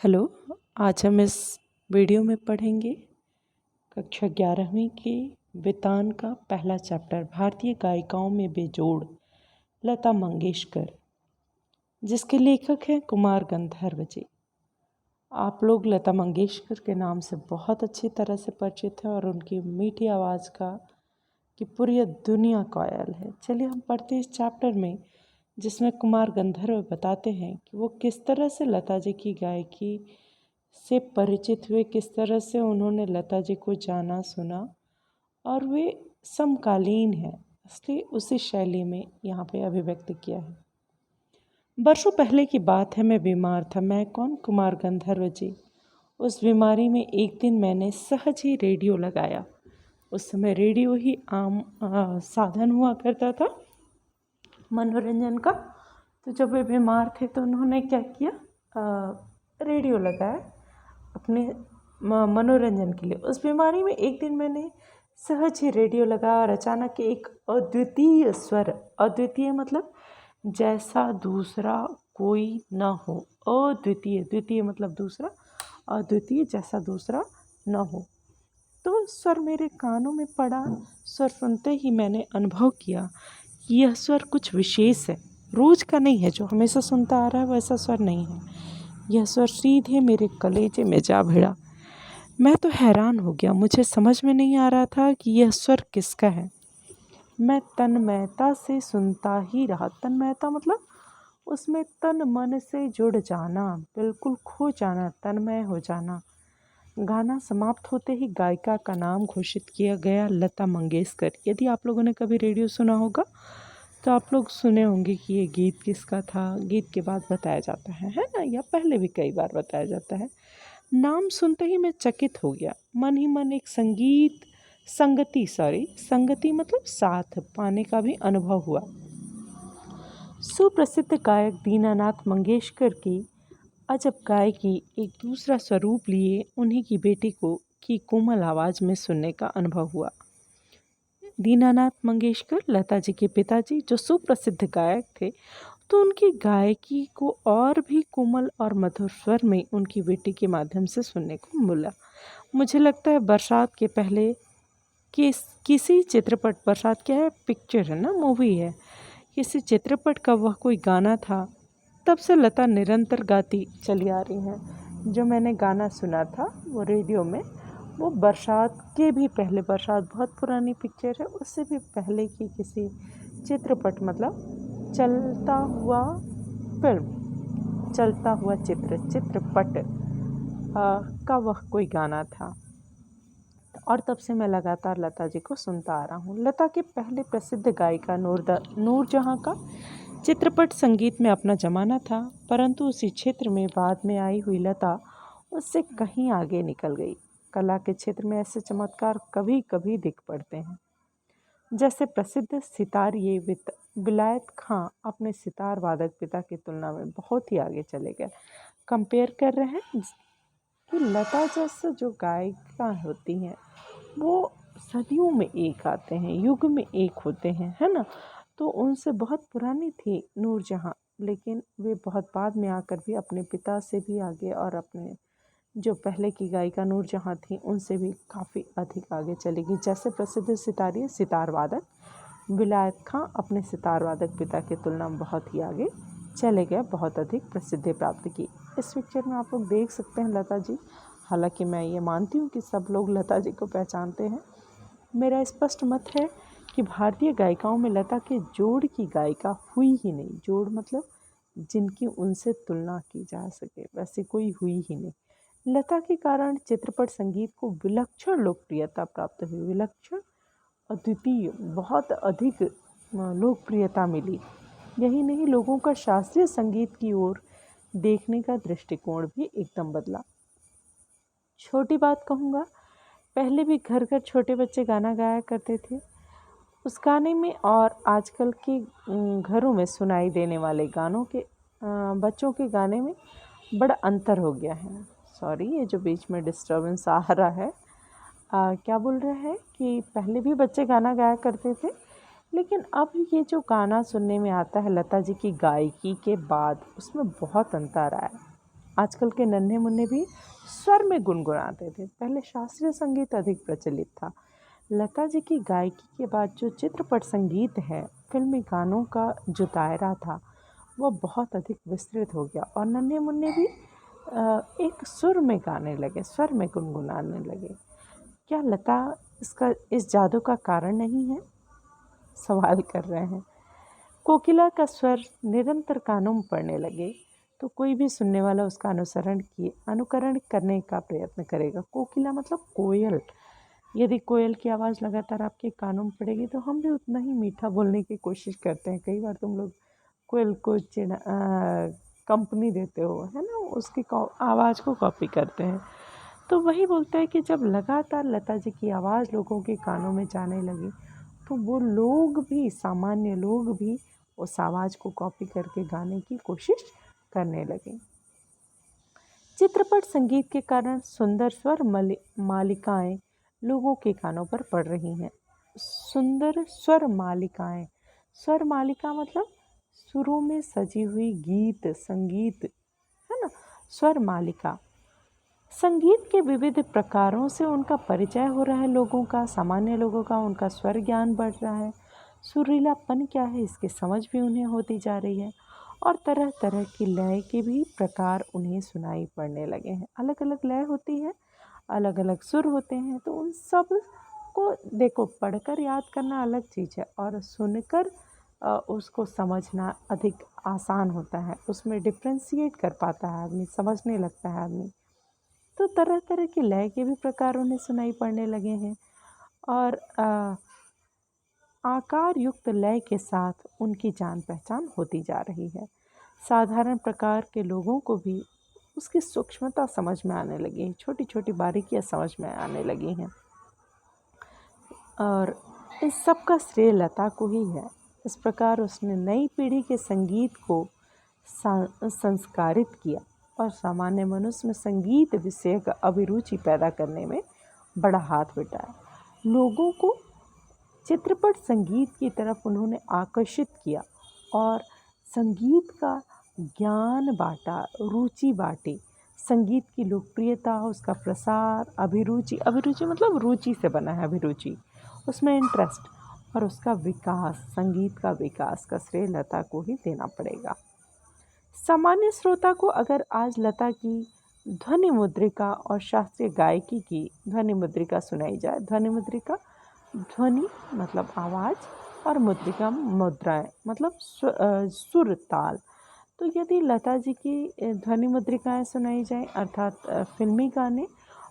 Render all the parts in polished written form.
Hello. आज हम इस वीडियो में पढ़ेंगे कक्षा 11वीं की वितान का पहला चैप्टर भारतीय गायिकाओं में बेजोड़ लता मंगेशकर, जिसके लेखक हैं कुमार गंधर्व जी। आप लोग लता मंगेशकर के नाम से बहुत अच्छी तरह से परिचित हैं और उनकी मीठी आवाज़ का कि पूरी दुनिया कायल है। चलिए हम पढ़ते हैं इस चैप्टर में, जिसमें कुमार गंधर्व बताते हैं कि वो किस तरह से लता जी की गायकी से परिचित हुए, किस तरह से उन्होंने लता जी को जाना सुना, और वे समकालीन हैं इसलिए उसी शैली में यहाँ पे अभिव्यक्त किया है। वर्षों पहले की बात है, मैं बीमार था। मैं कौन? कुमार गंधर्व जी। उस बीमारी में एक दिन मैंने सहज ही रेडियो लगाया। उस समय रेडियो ही आम साधन हुआ करता था मनोरंजन का। तो जब वे बीमार थे तो उन्होंने क्या किया, रेडियो लगाया अपने मनोरंजन के लिए। उस बीमारी में एक दिन मैंने सहज ही रेडियो लगाया और अचानक एक अद्वितीय स्वर, अद्वितीय मतलब जैसा दूसरा कोई ना हो, अद्वितीय, द्वितीय मतलब दूसरा, अद्वितीय जैसा दूसरा ना हो, तो स्वर मेरे कानों में पड़ा। स्वर सुनते ही मैंने अनुभव किया कि यह स्वर कुछ विशेष है, रोज का नहीं है, जो हमेशा सुनता आ रहा है वैसा स्वर नहीं है। यह स्वर सीधे मेरे कलेजे में जा भिड़ा। मैं तो हैरान हो गया, मुझे समझ में नहीं आ रहा था कि यह स्वर किसका है। मैं तन्मयता से सुनता ही रहा। तन्मयता मतलब उसमें तन मन से जुड़ जाना, बिल्कुल खो जाना, तन्मय हो जाना। गाना समाप्त होते ही गायिका का नाम घोषित किया गया, लता मंगेशकर। यदि आप लोगों ने कभी रेडियो सुना होगा तो आप लोग सुने होंगे कि ये गीत किसका था। गीत के बाद बताया जाता है ना, या पहले भी कई बार बताया जाता है। नाम सुनते ही मैं चकित हो गया। मन ही मन एक संगति मतलब साथ पाने का भी अनुभव हुआ। सुप्रसिद्ध गायक दीनानाथ मंगेशकर की अजब गायकी एक दूसरा स्वरूप लिए उन्हीं की बेटी की कोमल आवाज़ में सुनने का अनुभव हुआ। दीनानाथ मंगेशकर लता जी के पिताजी जो सुप्रसिद्ध गायक थे, तो उनकी गायकी को और भी कोमल और मधुर स्वर में उनकी बेटी के माध्यम से सुनने को मिला। मुझे लगता है बरसात के पहले किसी चित्रपट, बरसात क्या है, पिक्चर है ना, मूवी है, किसी चित्रपट का वह कोई गाना था, तब से लता निरंतर गाती चली आ रही हैं। जो मैंने गाना सुना था वो रेडियो में, वो बरसात के भी पहले, बरसात बहुत पुरानी पिक्चर है, उससे भी पहले की किसी चित्रपट मतलब चलता हुआ फिल्म, चलता हुआ चित्रपट का वह कोई गाना था। और तब से मैं लगातार लता जी को सुनता आ रहा हूँ। लता के पहले प्रसिद्ध गायिका नूरजहाँ का चित्रपट संगीत में अपना जमाना था, परंतु उसी क्षेत्र में बाद में आई हुई लता उससे कहीं आगे निकल गई। कला के क्षेत्र में ऐसे चमत्कार कभी कभी दिख पड़ते हैं। जैसे प्रसिद्ध सितारिये विलायत खां अपने सितार वादक पिता की तुलना में बहुत ही आगे चले गए। कंपेयर कर रहे हैं कि लता जैसे जो गायिका होती हैं वो सदियों में एक आते हैं, युग में एक होते हैं, है ना। तो उनसे बहुत पुरानी थी नूरजहाँ, लेकिन वे बहुत बाद में आकर भी अपने पिता से भी आगे और अपने जो पहले की गायिका नूरजहाँ थी उनसे भी काफ़ी अधिक आगे चलेगी। जैसे प्रसिद्ध सितारी सितार वादक विलायत खां अपने सितार वादक पिता की तुलना में बहुत ही आगे चले गए, बहुत अधिक प्रसिद्धि प्राप्त की। इस पिक्चर में आप लोग देख सकते हैं लता जी। हालांकि मैं ये मानती हूँ कि सब लोग लता जी को पहचानते हैं। मेरा स्पष्ट मत है कि भारतीय गायिकाओं में लता के जोड़ की गायिका हुई ही नहीं। जोड़ मतलब जिनकी उनसे तुलना की जा सके, वैसे कोई हुई ही नहीं। लता के कारण चित्रपट संगीत को विलक्षण लोकप्रियता प्राप्त हुई, विलक्षण, अद्वितीय, बहुत अधिक लोकप्रियता मिली। यही नहीं, लोगों का शास्त्रीय संगीत की ओर देखने का दृष्टिकोण भी एकदम बदला। छोटी बात कहूँगा, पहले भी घर घर छोटे बच्चे गाना गाया करते थे। उस गाने में और आजकल के घरों में सुनाई देने वाले गानों के बच्चों के गाने में बड़ा अंतर हो गया है। सॉरी, ये जो बीच में डिस्टर्बेंस आ रहा है, क्या बोल रहे हैं कि पहले भी बच्चे गाना गाया करते थे, लेकिन अब ये जो गाना सुनने में आता है लता जी की गायकी के बाद, उसमें बहुत अंतर आया। आजकल के नन्हे मुन्ने भी स्वर में गुनगुनाते थे। पहले शास्त्रीय संगीत अधिक प्रचलित था। लता जी की गायकी के बाद जो चित्रपट संगीत है, फिल्मी गानों का जो दायरा था वो बहुत अधिक विस्तृत हो गया और नन्हे मुन्ने भी एक सुर में गाने लगे, स्वर में गुनगुनाने लगे। क्या लता इसका इस जादू का कारण नहीं है? सवाल कर रहे हैं। कोकिला का स्वर निरंतर कानों में पड़ने लगे तो कोई भी सुनने वाला उसका अनुकरण करने का प्रयत्न करेगा। कोकिला मतलब कोयल। यदि कोयल की आवाज़ लगातार आपके कानों में पड़ेगी तो हम भी उतना ही मीठा बोलने की कोशिश करते हैं। कई बार तुम लोग कोयल को कंपनी देते हो, है ना, उसकी आवाज़ को कॉपी करते हैं। तो वही बोलता है कि जब लगातार लता जी की आवाज़ लोगों के कानों में जाने लगी तो वो लोग भी, सामान्य लोग भी उस आवाज़ को कॉपी करके गाने की कोशिश करने लगे। चित्रपट संगीत के कारण सुंदर स्वर मालिकाएं लोगों के कानों पर पड़ रही हैं। सुंदर स्वर मालिकाएं, स्वर मालिका मतलब सुरों में सजी हुई गीत संगीत, है ना। स्वर मालिका संगीत के विविध प्रकारों से उनका परिचय हो रहा है लोगों का, सामान्य लोगों का, उनका स्वर ज्ञान बढ़ रहा है। सुरीलापन क्या है इसकी समझ भी उन्हें होती जा रही है और तरह तरह की लय के भी प्रकार उन्हें सुनाई पड़ने लगे हैं। अलग अलग लय होती है, अलग अलग सुर होते हैं, तो उन सब को देखो, पढ़कर याद करना अलग चीज़ है और सुनकर उसको समझना अधिक आसान होता है। उसमें डिफ्रेंशिएट कर पाता है आदमी, समझने लगता है आदमी। तो तरह तरह के लय के भी प्रकार उन्हें सुनाई पड़ने लगे हैं और आकार युक्त लय के साथ उनकी जान पहचान होती जा रही है। साधारण प्रकार के लोगों को भी उसकी सूक्ष्मता समझ में आने लगी है, छोटी छोटी बारीकियां समझ में आने लगी हैं और इस सब का श्रेय लता को ही है। इस प्रकार उसने नई पीढ़ी के संगीत को संस्कारित किया और सामान्य मनुष्य में संगीत विषय का अभिरुचि पैदा करने में बड़ा हाथ बटाया। लोगों को चित्रपट संगीत की तरफ उन्होंने आकर्षित किया और संगीत का ज्ञान बांटा, रुचि बांटी। संगीत की लोकप्रियता, उसका प्रसार, अभिरुचि, अभिरुचि मतलब रुचि से बना है अभिरुचि, उसमें इंटरेस्ट और उसका विकास, संगीत का विकास का श्रेय लता को ही देना पड़ेगा। सामान्य श्रोता को अगर आज लता की ध्वनि मुद्रिका और शास्त्रीय गायकी की ध्वनि मुद्रिका सुनाई जाए, ध्वनि मुद्रिका, ध्वनि मतलब आवाज़ और मुद्रिका मुद्राएं मतलब सुर ताल, तो यदि लता जी की ध्वनि मुद्रिकाएं सुनाई जाए अर्थात फिल्मी गाने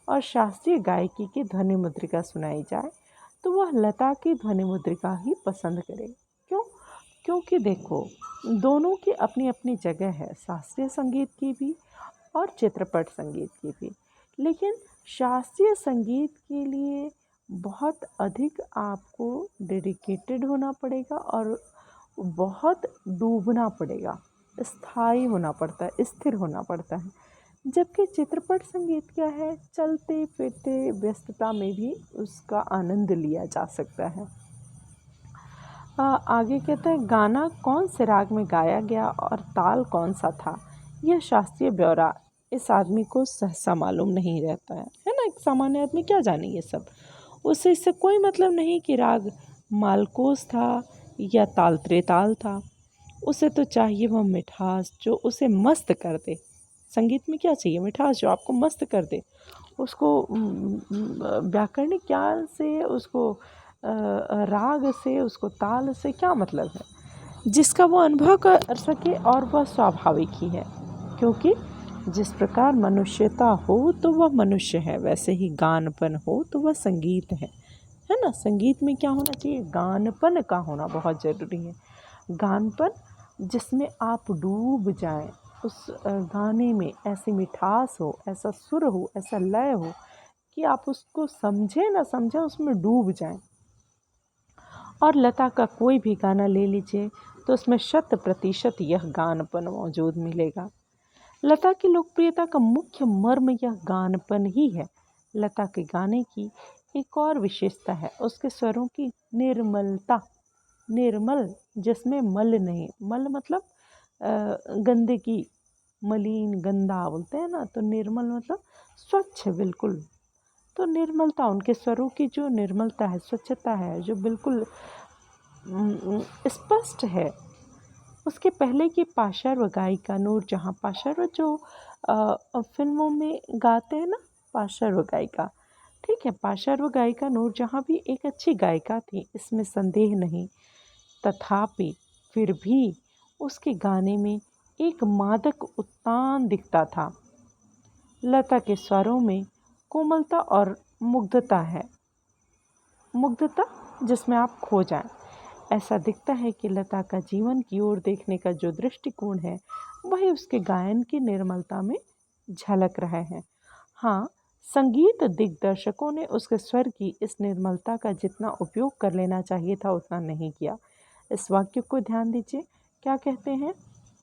और शास्त्रीय गायकी की ध्वनि मुद्रिका सुनाई जाए तो वह लता की ध्वनि मुद्रिका ही पसंद करेगा। क्यों? क्योंकि देखो, दोनों की अपनी अपनी जगह है, शास्त्रीय संगीत की भी और चित्रपट संगीत की भी। लेकिन शास्त्रीय संगीत के लिए बहुत अधिक आपको डेडिकेटेड होना पड़ेगा और बहुत डूबना पड़ेगा, स्थायी होना पड़ता है, स्थिर होना पड़ता है। जबकि चित्रपट संगीत क्या है, चलते फिरते व्यस्तता में भी उसका आनंद लिया जा सकता है। आगे कहता है, गाना कौन से राग में गाया गया और ताल कौन सा था, यह शास्त्रीय ब्यौरा इस आदमी को सहसा मालूम नहीं रहता है ना। एक सामान्य आदमी क्या जाने ये सब, उसे इससे कोई मतलब नहीं कि राग मालकोस था या ताल त्रिताल था। उसे तो चाहिए वह मिठास जो उसे मस्त कर दे। संगीत में क्या चाहिए? मिठास जो आपको मस्त कर दे। उसको व्याकरणिक ज्ञान से, उसको राग से, उसको ताल से क्या मतलब है? जिसका वो अनुभव कर सके और वह स्वाभाविक ही है, क्योंकि जिस प्रकार मनुष्यता हो तो वह मनुष्य है, वैसे ही गानपन हो तो वह संगीत है ना। संगीत में क्या होना चाहिए? गानपन का होना बहुत ज़रूरी है। गानपन जिसमें आप डूब जाएं, उस गाने में ऐसी मिठास हो, ऐसा सुर हो, ऐसा लय हो कि आप उसको समझें ना समझें, उसमें डूब जाएं। और लता का कोई भी गाना ले लीजिए तो उसमें 100% यह गानपन मौजूद मिलेगा। लता की लोकप्रियता का मुख्य मर्म यह गानपन ही है। लता के गाने की एक और विशेषता है उसके स्वरों की निर्मलता। निर्मल जिसमें मल नहीं, मल मतलब गंदगी, मलिन, गंदा बोलते हैं ना, तो निर्मल मतलब स्वच्छ बिल्कुल। तो निर्मलता, उनके स्वरों की जो निर्मलता है, स्वच्छता है, जो बिल्कुल स्पष्ट है। उसके पहले की पाशर्व गायिका नूरजहाँ, पाशर्व जो फिल्मों में गाते हैं ना, पाशर्व गायिका, ठीक है, पाशर्व गायिका नूरजहाँ भी एक अच्छी गायिका थी, इसमें संदेह नहीं। तथापि फिर भी उसके गाने में एक मादक उत्तान दिखता था। लता के स्वरों में कोमलता और मुग्धता है, मुग्धता जिसमें आप खो जाएं। ऐसा दिखता है कि लता का जीवन की ओर देखने का जो दृष्टिकोण है वही उसके गायन की निर्मलता में झलक रहे हैं। हाँ, संगीत दिग्दर्शकों ने उसके स्वर की इस निर्मलता का जितना उपयोग कर लेना चाहिए था उतना नहीं किया। इस वाक्य को ध्यान दीजिए, क्या कहते हैं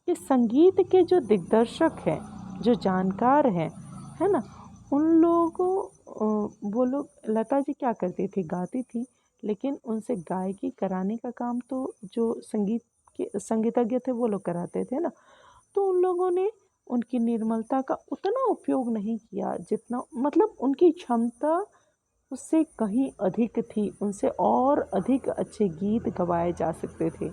कि संगीत के जो दिग्दर्शक हैं, जो जानकार हैं, है ना, उन लोगों वो लोग, लता जी क्या करती थी, गाती थी, लेकिन उनसे गायकी कराने का काम तो जो संगीत के संगीतज्ञ थे वो लोग कराते थे ना। तो उन लोगों ने उनकी निर्मलता का उतना उपयोग नहीं किया जितना, मतलब उनकी क्षमता उससे कहीं अधिक थी, उनसे और अधिक अच्छे गीत गवाए जा सकते थे।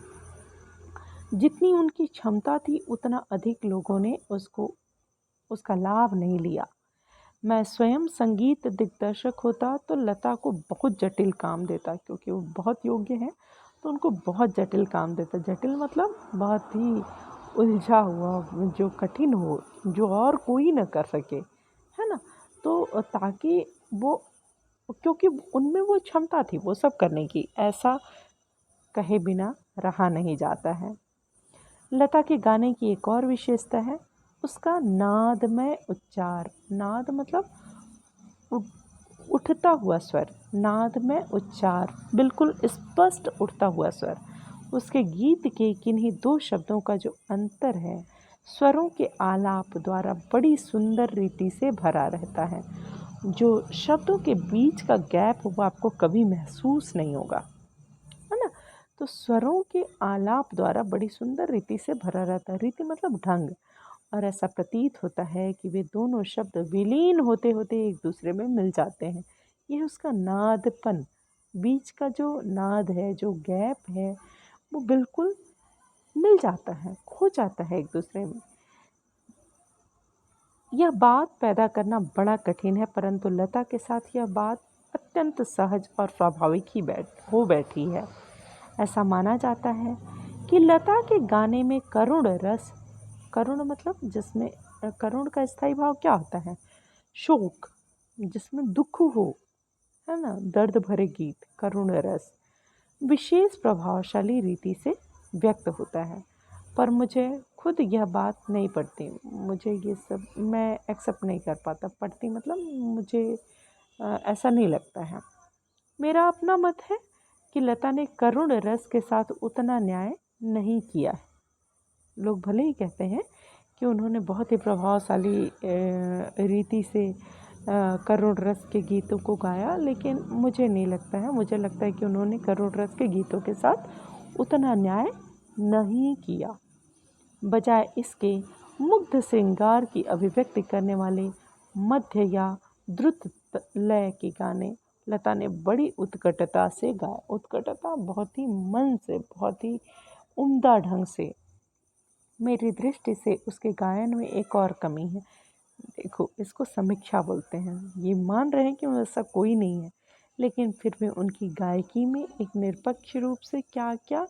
जितनी उनकी क्षमता थी उतना अधिक लोगों ने उसका लाभ नहीं लिया। मैं स्वयं संगीत दिग्दर्शक होता तो लता को बहुत जटिल काम देता, क्योंकि वो बहुत योग्य है, तो उनको बहुत जटिल काम देता। जटिल मतलब बहुत ही उलझा हुआ, जो कठिन हो, जो और कोई न कर सके, है ना। तो ताकि वो, क्योंकि उनमें वो क्षमता थी वो सब करने की, ऐसा कहे बिना रहा नहीं जाता है। लता के गाने की एक और विशेषता है उसका नादमय उच्चार। नाद मतलब उठता हुआ स्वर, नाद में उच्चार, बिल्कुल स्पष्ट उठता हुआ स्वर। उसके गीत के किन्हीं दो शब्दों का जो अंतर है, स्वरों के आलाप द्वारा बड़ी सुंदर रीति से भरा रहता है। जो शब्दों के बीच का गैप वो आपको कभी महसूस नहीं होगा, है ना। तो स्वरों के आलाप द्वारा बड़ी सुंदर रीति से भरा रहता है, रीति मतलब ढंग, और ऐसा प्रतीत होता है कि वे दोनों शब्द विलीन होते होते एक दूसरे में मिल जाते हैं। यह उसका नादपन, बीच का जो नाद है, जो गैप है, वो बिल्कुल मिल जाता है, खो जाता है एक दूसरे में। यह बात पैदा करना बड़ा कठिन है, परंतु लता के साथ यह बात अत्यंत सहज और स्वाभाविक ही हो बैठी है। ऐसा माना जाता है कि लता के गाने में करुण रस, करुण मतलब जिसमें, करुण का स्थायी भाव क्या होता है, शोक, जिसमें दुख हो, है ना, दर्द भरे गीत, करुण रस विशेष प्रभावशाली रीति से व्यक्त होता है। पर मुझे खुद यह बात नहीं पड़ती, मुझे ये सब मैं एक्सेप्ट नहीं कर पाता, पढ़ती मतलब मुझे ऐसा नहीं लगता है। मेरा अपना मत है कि लता ने करुण रस के साथ उतना न्याय नहीं किया है। लोग भले ही कहते हैं कि उन्होंने बहुत ही प्रभावशाली रीति से करुण रस के गीतों को गाया, लेकिन मुझे नहीं लगता है। मुझे लगता है कि उन्होंने करुण रस के गीतों के साथ उतना न्याय नहीं किया। बजाय इसके मुग्ध श्रृंगार की अभिव्यक्ति करने वाले मध्य या द्रुत लय के गाने लता ने बड़ी उत्कटता से गाए। उत्कटता बहुत ही मन से, बहुत ही उम्दा ढंग से। मेरी दृष्टि से उसके गायन में एक और कमी है। देखो, इसको समीक्षा बोलते हैं। ये मान रहे हैं कि ऐसा कोई नहीं है, लेकिन फिर भी उनकी गायकी में एक निरपेक्ष रूप से क्या क्या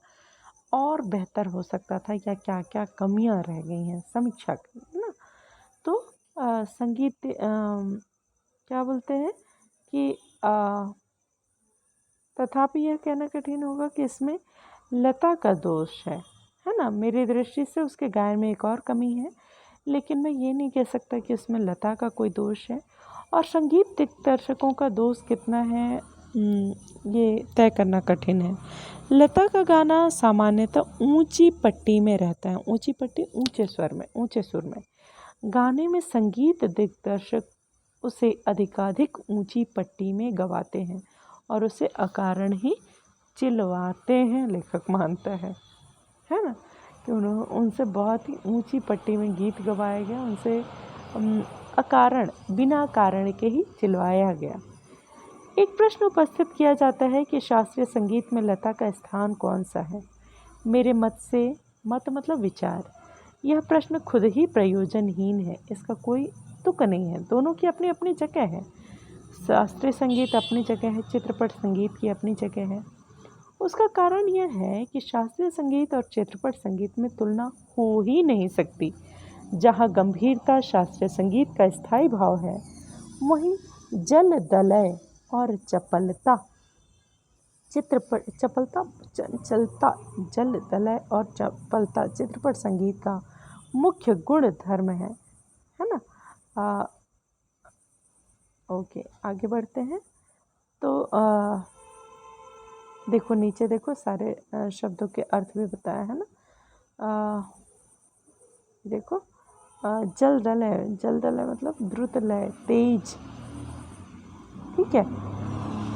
और बेहतर हो सकता था या क्या क्या कमियां रह गई हैं, समीक्षा करें ना। तो संगीत क्या बोलते हैं कि तथापि यह कहना कठिन होगा कि इसमें लता का दोष है ना। मेरी दृष्टि से उसके गायन में एक और कमी है, लेकिन मैं ये नहीं कह सकता कि उसमें लता का कोई दोष है। और संगीत दिग्दर्शकों का दोष कितना है ये तय करना कठिन है। लता का गाना सामान्यतः ऊंची पट्टी में रहता है, ऊंची पट्टी ऊंचे स्वर में, ऊंचे सुर में। गाने में संगीत दिग्दर्शक उसे अधिकाधिक ऊंची पट्टी में गवाते हैं और उसे अकारण ही चिल्लाते हैं, लेखक मानता है ना। कि उनसे बहुत ही ऊंची पट्टी में गीत गवाया गया, उनसे अकारण बिना कारण के ही चिल्लाया गया। एक प्रश्न उपस्थित किया जाता है कि शास्त्रीय संगीत में लता का स्थान कौन सा है। मेरे मत से, मत मतलब विचार, यह प्रश्न खुद ही प्रयोजनहीन है, इसका कोई तुक नहीं है। दोनों की अपनी अपनी जगह है। शास्त्रीय संगीत अपनी जगह है, चित्रपट संगीत की अपनी जगह है। उसका कारण यह है कि शास्त्रीय संगीत और चित्रपट संगीत में तुलना हो ही नहीं सकती। जहाँ गंभीरता शास्त्रीय संगीत का स्थायी भाव है, वहीं जल दलय और चपलता जल दलय और चपलता चित्रपट संगीत का मुख्य गुण धर्म है ना। ओके, आगे बढ़ते हैं। तो देखो नीचे देखो, सारे शब्दों के अर्थ भी बताया है ना। देखो जल दलय मतलब द्रुत लय, तेज, ठीक है।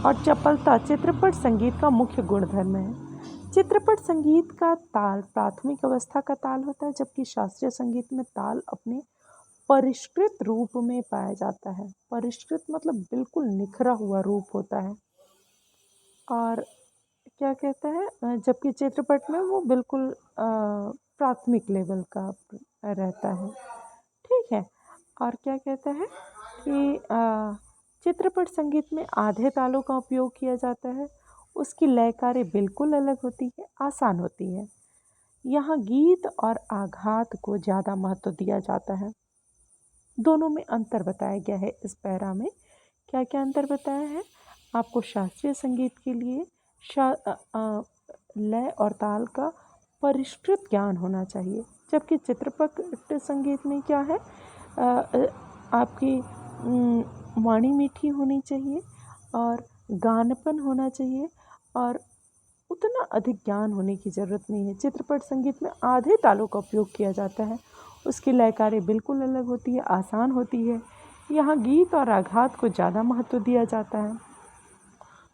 और चपलता चित्रपट संगीत का मुख्य गुणधर्म है। चित्रपट संगीत का ताल प्राथमिक अवस्था का ताल होता है, जबकि शास्त्रीय संगीत में ताल अपने परिष्कृत रूप में पाया जाता है। परिष्कृत मतलब बिल्कुल निखरा हुआ रूप होता है। और क्या कहता है, जबकि चित्रपट में वो बिल्कुल प्राथमिक लेवल का रहता है, ठीक है। और क्या कहता है कि चित्रपट संगीत में आधे तालों का उपयोग किया जाता है। उसकी लय कार्य बिल्कुल अलग होती है, आसान होती है। यहाँ गीत और आघात को ज़्यादा महत्व दिया जाता है। दोनों में अंतर बताया गया है इस पैरा में। क्या क्या अंतर बताया है आपको? शास्त्रीय संगीत के लिए लय और ताल का परिष्कृत ज्ञान होना चाहिए, जबकि चित्रपट संगीत में क्या है, आपकी वाणी मीठी होनी चाहिए और गानपन होना चाहिए, और उतना अधिक ज्ञान होने की ज़रूरत नहीं है। चित्रपट संगीत में आधे तालों का उपयोग किया जाता है। उसकी लय कार्य बिल्कुल अलग होती है, आसान होती है। यहाँ गीत और आघात को ज़्यादा महत्व दिया जाता है।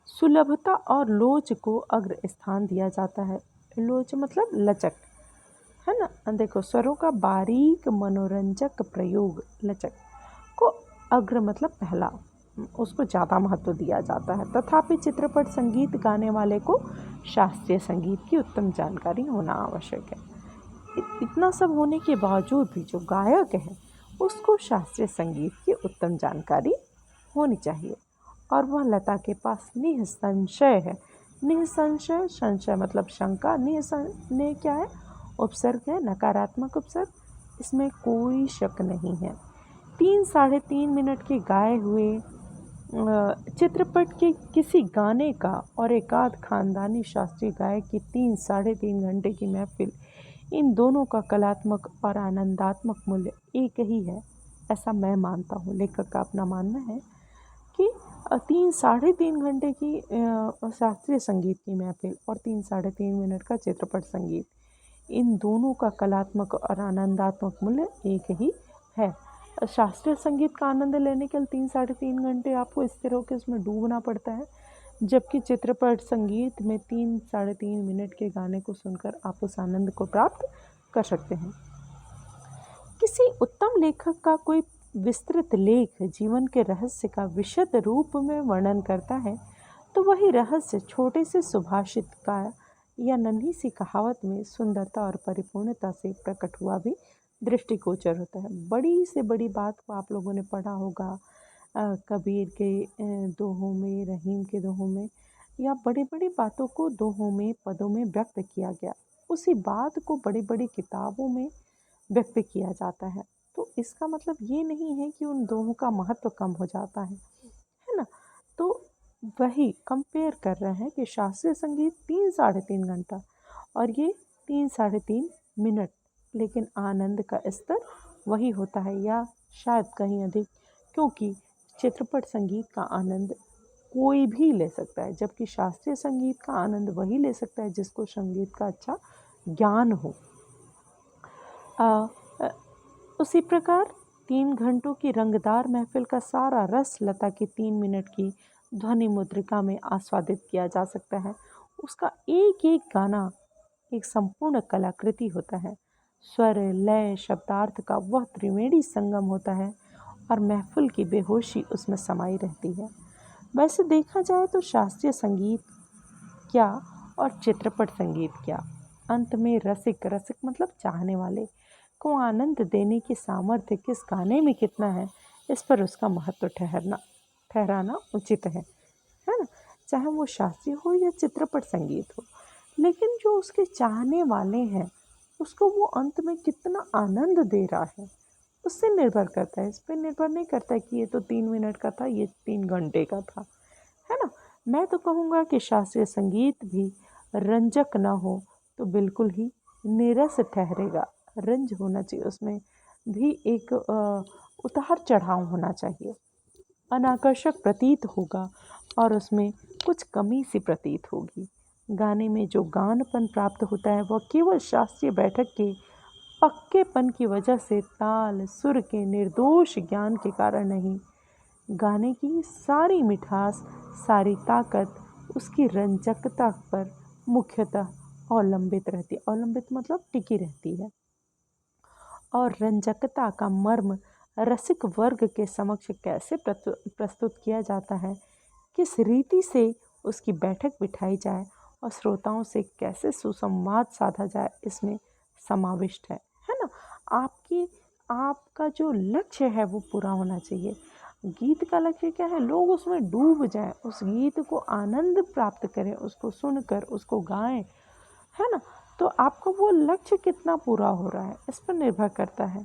सुलभता और लोच को अग्र स्थान दिया जाता है। लोच मतलब लचक, है ना। देखो स्वरों का बारीक मनोरंजक प्रयोग, लचक को अग्र मतलब पहला, उसको ज़्यादा महत्व दिया जाता है। तथापि चित्रपट संगीत गाने वाले को शास्त्रीय संगीत की उत्तम जानकारी होना आवश्यक है। इतना सब होने के बावजूद भी जो गायक है उसको शास्त्रीय संगीत की उत्तम जानकारी होनी चाहिए, और वह लता के पास निसंशय है। निसंशय, संशय मतलब शंका, निसंशय क्या है, उपसर्ग है, नकारात्मक उपसर्ग, इसमें कोई शक नहीं है। 3-3.5 मिनट के गाए हुए चित्रपट के किसी गाने का और एकाध खानदानी शास्त्रीय गायक की 3-3.5 घंटे की महफिल, इन दोनों का कलात्मक और आनंदात्मक मूल्य एक ही है, ऐसा मैं मानता हूँ। लेखक का अपना मानना है कि 3-3.5 घंटे की शास्त्रीय संगीत की महफिल और 3-3.5 मिनट का चित्रपट संगीत, इन दोनों का कलात्मक और आनंदात्मक मूल्य एक ही है। शास्त्रीय संगीत का आनंद लेने के लिए 3-3.5 घंटे आपको स्थिर होकर उसमें डूबना पड़ता है, जबकि चित्रपट संगीत में 3-3.5 मिनट के गाने को सुनकर आप उस आनंद को प्राप्त कर सकते हैं। किसी उत्तम लेखक का कोई विस्तृत लेख जीवन के रहस्य का विशद रूप में वर्णन करता है, तो वही रहस्य छोटे से सुभाषित का या नन्ही सी कहावत में सुंदरता और परिपूर्णता से प्रकट हुआ भी दृष्टिगोचर होता है। बड़ी से बड़ी बात को आप लोगों ने पढ़ा होगा, कबीर के दोहों में, रहीम के दोहों में, या बड़ी बड़ी बातों को दोहों में, पदों में व्यक्त किया गया। उसी बात को बड़ी बड़ी किताबों में व्यक्त किया जाता है। तो इसका मतलब ये नहीं है कि उन दोहों का महत्व कम हो जाता है ना। तो वही कंपेयर कर रहे हैं कि शास्त्रीय संगीत 3-3.5 घंटा और ये 3-3.5 मिनट, लेकिन आनंद का स्तर वही होता है या शायद कहीं अधिक, क्योंकि चित्रपट संगीत का आनंद कोई भी ले सकता है, जबकि शास्त्रीय संगीत का आनंद वही ले सकता है जिसको संगीत का अच्छा ज्ञान हो। उसी प्रकार 3 घंटों की रंगदार महफिल का सारा रस लता की 3 मिनट की ध्वनि मुद्रिका में आस्वादित किया जा सकता है। उसका एक एक गाना एक संपूर्ण कलाकृति होता है। स्वर, लय, शब्दार्थ का वह त्रिवेणी संगम होता है और महफिल की बेहोशी उसमें समाई रहती है। वैसे देखा जाए तो शास्त्रीय संगीत क्या और चित्रपट संगीत क्या, अंत में रसिक, रसिक मतलब चाहने वाले को आनंद देने की सामर्थ्य किस गाने में कितना है, इस पर उसका महत्व ठहराना उचित है ना। चाहे वो शास्त्रीय हो या चित्रपट संगीत हो, लेकिन जो उसके चाहने वाले हैं उसको वो अंत में कितना आनंद दे रहा है उससे निर्भर करता है। इस पर निर्भर नहीं करता कि ये तो 3 मिनट का था, ये 3 घंटे का था, है ना। मैं तो कहूँगा कि शास्त्रीय संगीत भी रंजक ना हो तो बिल्कुल ही नीरस ठहरेगा। रंज होना चाहिए उसमें भी, एक उतार चढ़ाव होना चाहिए, अनाकर्षक प्रतीत होगा और उसमें कुछ कमी सी प्रतीत होगी। गाने में जो गानपन प्राप्त होता है वह केवल शास्त्रीय बैठक के पक्केपन की वजह से, ताल सुर के निर्दोष ज्ञान के कारण नहीं। गाने की सारी मिठास, सारी ताकत उसकी रंजकता पर मुख्यतः अवलंबित रहती है। अवलंबित मतलब टिकी रहती है। और रंजकता का मर्म रसिक वर्ग के समक्ष कैसे प्रस्तुत किया जाता है, किस रीति से उसकी बैठक बिठाई जाए और श्रोताओं से कैसे सुसंवाद साधा जाए, इसमें समाविष्ट है ना। आपका जो लक्ष्य है वो पूरा होना चाहिए। गीत का लक्ष्य क्या है, लोग उसमें डूब जाएं, उस गीत को आनंद प्राप्त करें, उसको सुनकर उसको गाएं, है ना। तो आपका वो लक्ष्य कितना पूरा हो रहा है इस पर निर्भर करता है।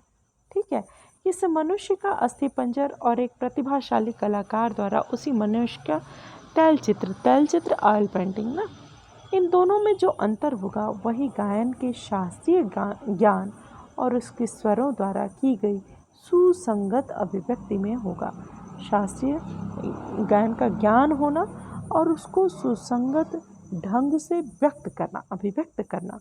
ठीक है, इस मनुष्य का अस्थिपंजर और एक प्रतिभाशाली कलाकार द्वारा उसी मनुष्य का तैलचित्र ऑयल पेंटिंग ना, इन दोनों में जो अंतर होगा वही गायन के शास्त्रीय ज्ञान और उसके स्वरों द्वारा की गई सुसंगत अभिव्यक्ति में होगा। शास्त्रीय गायन का ज्ञान होना और उसको सुसंगत ढंग से व्यक्त करना, अभिव्यक्त करना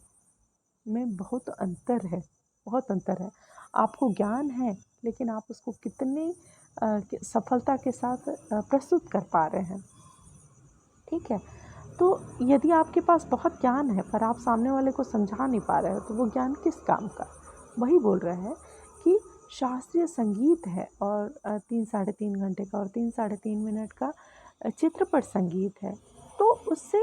में बहुत अंतर है, बहुत अंतर है। आपको ज्ञान है लेकिन आप उसको कितने सफलता के साथ प्रस्तुत कर पा रहे हैं। ठीक है, तो यदि आपके पास बहुत ज्ञान है पर आप सामने वाले को समझा नहीं पा रहे हो तो वो ज्ञान किस काम का। वही बोल रहे हैं कि शास्त्रीय संगीत है और 3 साढ़े 3 घंटे का और 3 साढ़े 3 मिनट का चित्रपट संगीत है, तो उससे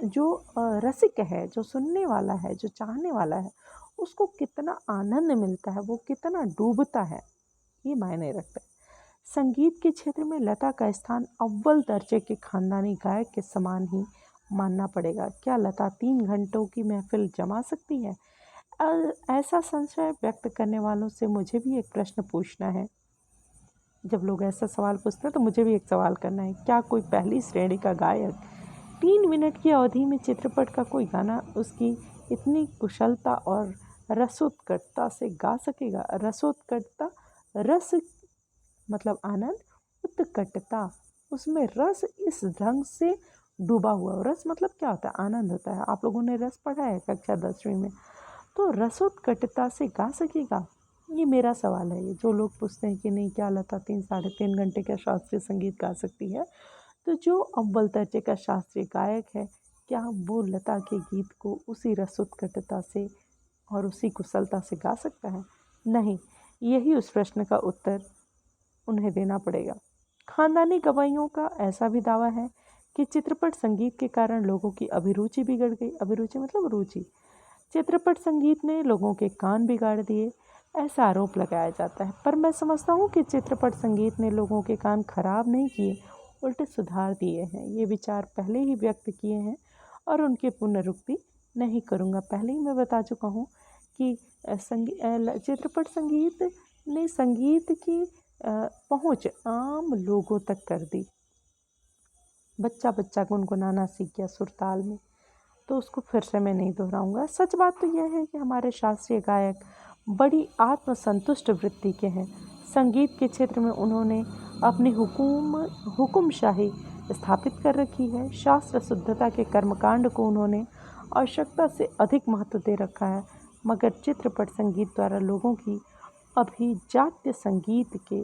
जो रसिक है, जो सुनने वाला है, जो चाहने वाला है, उसको कितना आनंद मिलता है, वो कितना डूबता है, ये मायने रखता है। संगीत के क्षेत्र में लता का स्थान अव्वल दर्जे के खानदानी गायक के समान ही मानना पड़ेगा। क्या लता 3 घंटों की महफिल जमा सकती है? ऐसा संशय व्यक्त करने वालों से मुझे भी एक प्रश्न पूछना है। जब लोग ऐसा सवाल पूछते हैं तो मुझे भी एक सवाल करना है, क्या कोई पहली श्रेणी का गायक 3 मिनट की अवधि में चित्रपट का कोई गाना उसकी इतनी कुशलता और रसोत्कटता से गा सकेगा? रसोत्कटता, रस मतलब आनंद, उत्कटता उसमें रस, इस ढंग से डूबा हुआ। रस मतलब क्या होता है? आनंद होता है। आप लोगों ने रस पढ़ा है कक्षा 10वीं में, तो रसोत्कटता से गा सकेगा? ये मेरा सवाल है। ये जो लोग पूछते हैं कि नहीं क्या लता 3 साढ़े 3 घंटे का शास्त्रीय संगीत गा सकती है, तो जो अव्वल दर्जे का शास्त्रीय गायक है क्या वो लता के गीत को उसी रसोत्कटता से और उसी कुशलता से गा सकता है? नहीं। यही उस प्रश्न का उत्तर उन्हें देना पड़ेगा। खानदानी गवाहियों का ऐसा भी दावा है कि चित्रपट संगीत के कारण लोगों की अभिरुचि बिगड़ गई। अभिरुचि मतलब रुचि। चित्रपट संगीत ने लोगों के कान बिगाड़ दिए, ऐसा आरोप लगाया जाता है। पर मैं समझता हूँ कि चित्रपट संगीत ने लोगों के कान खराब नहीं किए, उल्टे सुधार दिए हैं। ये विचार पहले ही व्यक्त किए हैं और उनकी पुनरुक्ति नहीं करूँगा। पहले ही मैं बता चुका हूँ कि चित्रपट संगीत ने संगीत की पहुँच आम लोगों तक कर दी। बच्चा बच्चा गुनगुनाना सीख गया सुर ताल में, तो उसको फिर से मैं नहीं दोहराऊंगा। सच बात तो यह है कि हमारे शास्त्रीय गायक बड़ी आत्मसंतुष्ट वृत्ति के हैं। संगीत के क्षेत्र में उन्होंने अपनी हुकुमशाही स्थापित कर रखी है। शास्त्र शुद्धता के कर्मकांड को उन्होंने आवश्यकता से अधिक महत्व दे रखा है। मगर चित्रपट संगीत द्वारा लोगों की अभिजात्य संगीत के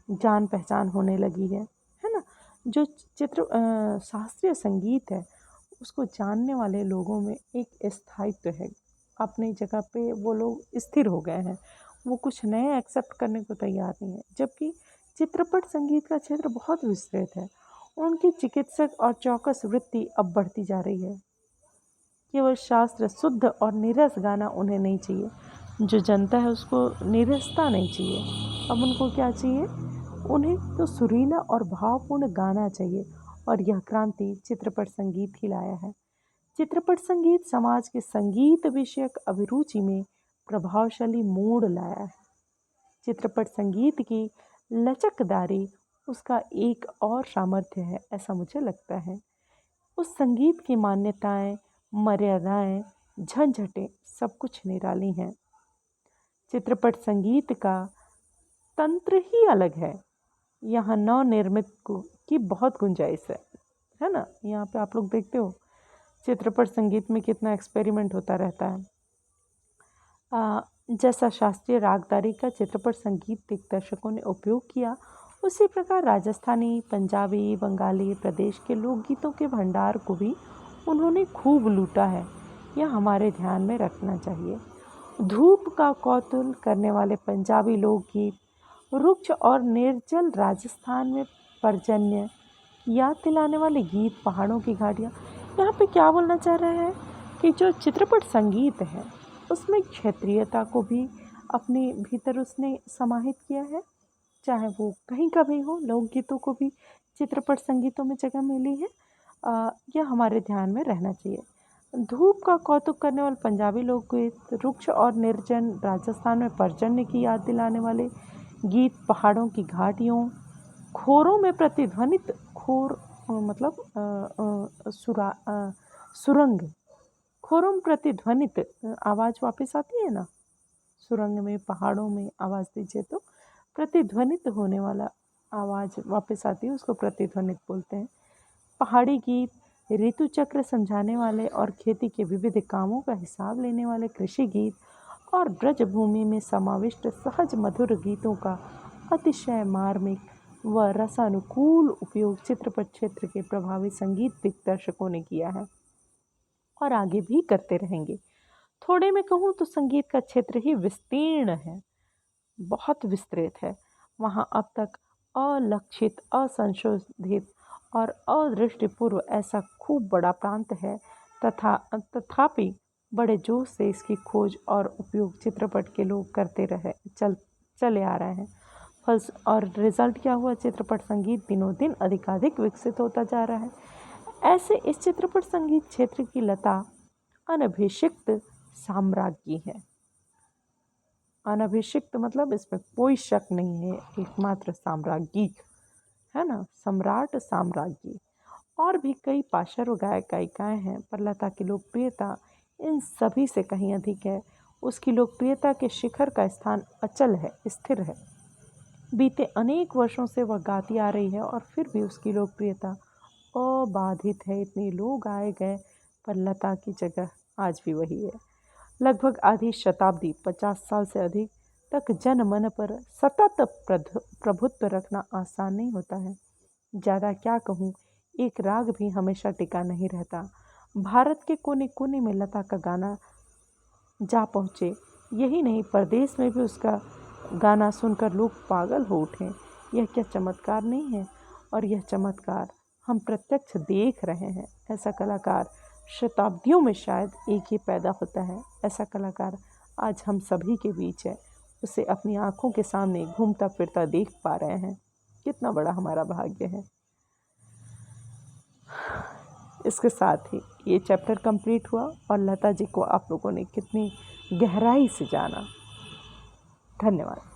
जान पहचान होने लगी है ना। जो शास्त्रीय संगीत है उसको जानने वाले लोगों में एक स्थायित्व है, अपनी जगह पे वो लोग स्थिर हो गए हैं, वो कुछ नए एक्सेप्ट करने को तैयार नहीं है। जबकि चित्रपट संगीत का क्षेत्र बहुत विस्तृत है। उनकी चिकित्सक और चौकस वृत्ति अब बढ़ती जा रही है। केवल शास्त्र शुद्ध और नीरस गाना उन्हें नहीं चाहिए। जो जनता है उसको नीरसता नहीं चाहिए। अब उनको क्या चाहिए? उन्हें तो सुरीला और भावपूर्ण गाना चाहिए। और यह क्रांति चित्रपट संगीत ही लाया है। चित्रपट संगीत समाज के संगीत विषयक अभिरुचि में प्रभावशाली मोड़ लाया है। चित्रपट संगीत की लचकदारी उसका एक और सामर्थ्य है, ऐसा मुझे लगता है। उस संगीत की मान्यताएं, मर्यादाएं, झंझटें सब कुछ निराली हैं। चित्रपट संगीत का तंत्र ही अलग है। यहाँ नवनिर्मित की बहुत गुंजाइश है ना। यहाँ पे आप लोग देखते हो चित्रपट संगीत में कितना एक्सपेरिमेंट होता रहता है। जैसा शास्त्रीय रागदारी का चित्रपट संगीत दिग्दर्शकों ने उपयोग किया, उसी प्रकार राजस्थानी, पंजाबी, बंगाली प्रदेश के लोकगीतों के भंडार को भी उन्होंने खूब लूटा है। यह हमारे ध्यान में रखना चाहिए। धूप का कौतूहल करने वाले पंजाबी लोकगीत, रुक्ष और निर्जल राजस्थान में पर्जन्य याद दिलाने वाले गीत, पहाड़ों की घाटियाँ। यहाँ पे क्या बोलना चाह रहा है कि जो चित्रपट संगीत है उसमें क्षेत्रीयता को भी अपने भीतर उसने समाहित किया है। चाहे वो कहीं का भी हो, लोकगीतों को भी चित्रपट संगीतों में जगह मिली है। यह हमारे ध्यान में रहना चाहिए। धूप का कौतुक करने वाले पंजाबी लोकगीत, रुक्ष और निर्जन राजस्थान में पर्जन्य की याद दिलाने वाले गीत, पहाड़ों की घाटियों, खोरों में प्रतिध्वनित, खोर मतलब सुरंग, खोरों में प्रतिध्वनित आवाज़ वापस आती है ना, सुरंग में, पहाड़ों में आवाज़ दीजिए तो प्रतिध्वनित होने वाला आवाज़ वापस आती है, उसको प्रतिध्वनित बोलते हैं। पहाड़ी गीत, ऋतु चक्र समझाने वाले और खेती के विविध कामों का हिसाब लेने वाले कृषि गीत और ब्रज भूमि में समाविष्ट सहज मधुर गीतों का अतिशय मार्मिक व रसानुकूल उपयोग चित्रपट क्षेत्र के प्रभावी संगीत दिग्दर्शकों ने किया है और आगे भी करते रहेंगे। थोड़े में कहूँ तो संगीत का क्षेत्र ही विस्तीर्ण है, बहुत विस्तृत है। वहाँ अब तक अलक्षित, असंशोधित और अदृष्टिपूर्व ऐसा खूब बड़ा प्रांत है। तथापि बड़े जोश से इसकी खोज और उपयोग चित्रपट के लोग करते चले आ रहे हैं। फल्स और रिजल्ट क्या हुआ? चित्रपट संगीत दिनों दिन अधिकाधिक विकसित होता जा रहा है। ऐसे इस चित्रपट संगीत क्षेत्र की लता अनभिषिक्त साम्राज्ञी है। अनभिषिक्त मतलब इसमें कोई शक नहीं है, एकमात्र साम्राज्ञी है ना, सम्राट साम्राज्ञी। और भी कई पार्श्व गायक गायिकाएँ हैं, पर लता की लोकप्रियता इन सभी से कहीं अधिक है। उसकी लोकप्रियता के शिखर का स्थान अचल है, स्थिर है। बीते अनेक वर्षों से वह गाती आ रही है और फिर भी उसकी लोकप्रियता अबाधित है। इतने लोग आए गए, पर लता की जगह आज भी वही है। लगभग आधी शताब्दी, 50 साल से अधिक तक जन मन पर सतत प्रभुत्व रखना आसान नहीं होता है। ज़्यादा क्या कहूँ, एक राग भी हमेशा टिका नहीं रहता। भारत के कोने कोने में लता का गाना जा पहुँचे। यही नहीं, परदेश में भी उसका गाना सुनकर लोग पागल हो उठे। यह क्या चमत्कार नहीं है? और यह चमत्कार हम प्रत्यक्ष देख रहे हैं। ऐसा कलाकार शताब्दियों में शायद एक ही पैदा होता है। ऐसा कलाकार आज हम सभी के बीच है। उसे अपनी आँखों के सामने घूमता फिरता देख पा रहे हैं। कितना बड़ा हमारा भाग्य है। इसके साथ ही ये चैप्टर कंप्लीट हुआ और लता जी को आप लोगों ने कितनी गहराई से जाना। धन्यवाद।